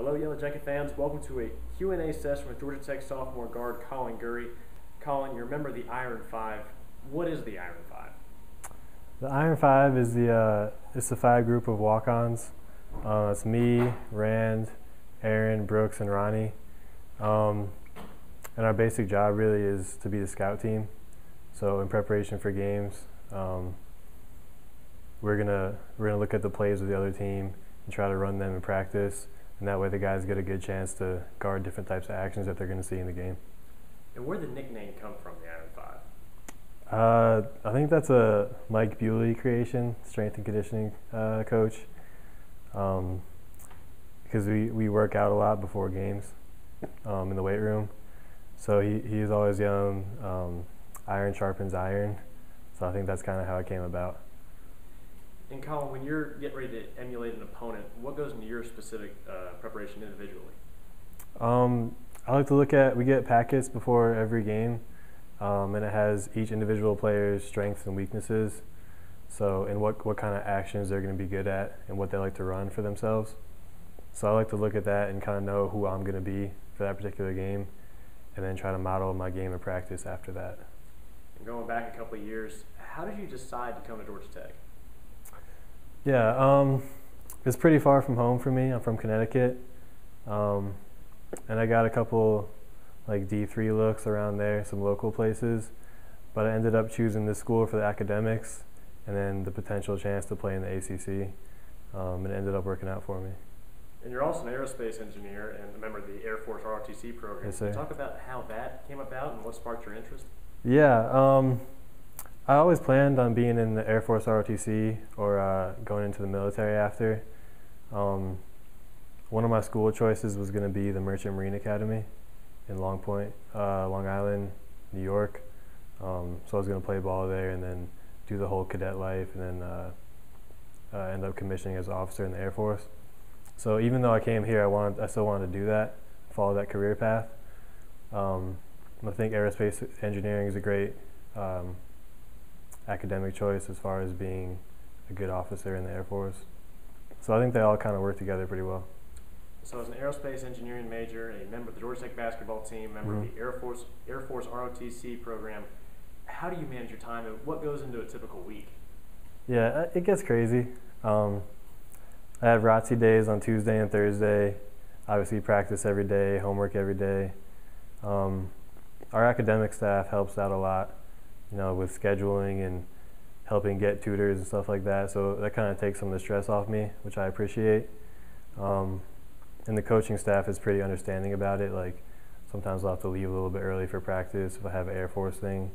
Hello, Yellow Jacket fans. Welcome to a Q&A session with Georgia Tech sophomore guard Colin Gurry. Colin, you're a member of the Iron Five. What is the Iron Five? The Iron Five is it's the five group of walk-ons. It's me, Rand, Aaron, Brooks, and Ronnie. And our basic job really is to be the scout team. So in preparation for games, we're gonna look at the plays of the other team and try to run them in practice. And that way the guys get a good chance to guard different types of actions that they're going to see in the game. And where did the nickname come from, the Iron Five? I think that's a Mike Bewley creation, strength and conditioning coach. Because we work out a lot before games in the weight room. So he's always young, iron sharpens iron. So I think that's kind of how it came about. And Colin, when you're getting ready to emulate an opponent, what goes into your specific preparation individually? I like to look at, we get packets before every game, and it has each individual player's strengths and weaknesses. So, and what kind of actions they're going to be good at and what they like to run for themselves. So I like to look at that and kind of know who I'm going to be for that particular game, and then try to model my game in practice after that. And going back a couple of years, how did you decide to come to Georgia Tech? Yeah, it's pretty far from home for me. I'm from Connecticut, and I got a couple like D3 looks around there, some local places, but I ended up choosing this school for the academics and then the potential chance to play in the ACC, and it ended up working out for me. And you're also an aerospace engineer and a member of the Air Force ROTC program. Yes, sir. Can you talk about how that came about and what sparked your interest? Yeah, I always planned on being in the Air Force ROTC or going into the military after. One of my school choices was going to be the Merchant Marine Academy in Long Point, Long Island, New York. So I was going to play ball there and then do the whole cadet life and then end up commissioning as an officer in the Air Force. So even though I came here, I still wanted to do that, follow that career path. I think aerospace engineering is a great academic choice as far as being a good officer in the Air Force. So I think they all kind of work together pretty well. So as an aerospace engineering major, a member of the Georgia Tech basketball team, member of the Air Force ROTC program, how do you manage your time and what goes into a typical week? Yeah, it gets crazy. I have ROTC days on Tuesday and Thursday. Obviously practice every day, homework every day. Our academic staff helps out a lot, you know, with scheduling and helping get tutors and stuff like that. So that kind of takes some of the stress off me, which I appreciate. And the coaching staff is pretty understanding about it. Like sometimes I'll have to leave a little bit early for practice if I have an Air Force thing.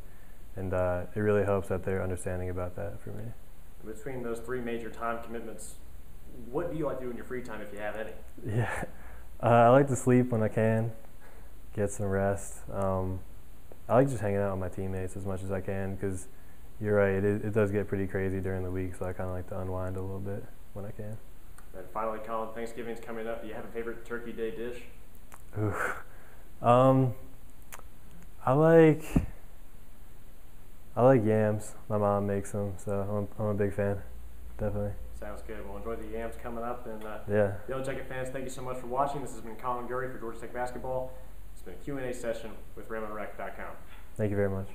And it really helps that they're understanding about that for me. Between those three major time commitments, what do you like to do in your free time if you have any? Yeah, I like to sleep when I can, get some rest. I like just hanging out with my teammates as much as I can because you're right, it does get pretty crazy during the week, so I kind of like to unwind a little bit when I can. And finally, Colin, Thanksgiving's coming up. Do you have a favorite Turkey Day dish? Ooh. I like yams. My mom makes them, so I'm a big fan, definitely. Sounds good. Well, enjoy the yams coming up. And yeah. Yellow Jacket fans, thank you so much for watching. This has been Colin Gurry for Georgia Tech basketball. It's been a Q&A session with RaymondRec.com. Thank you very much.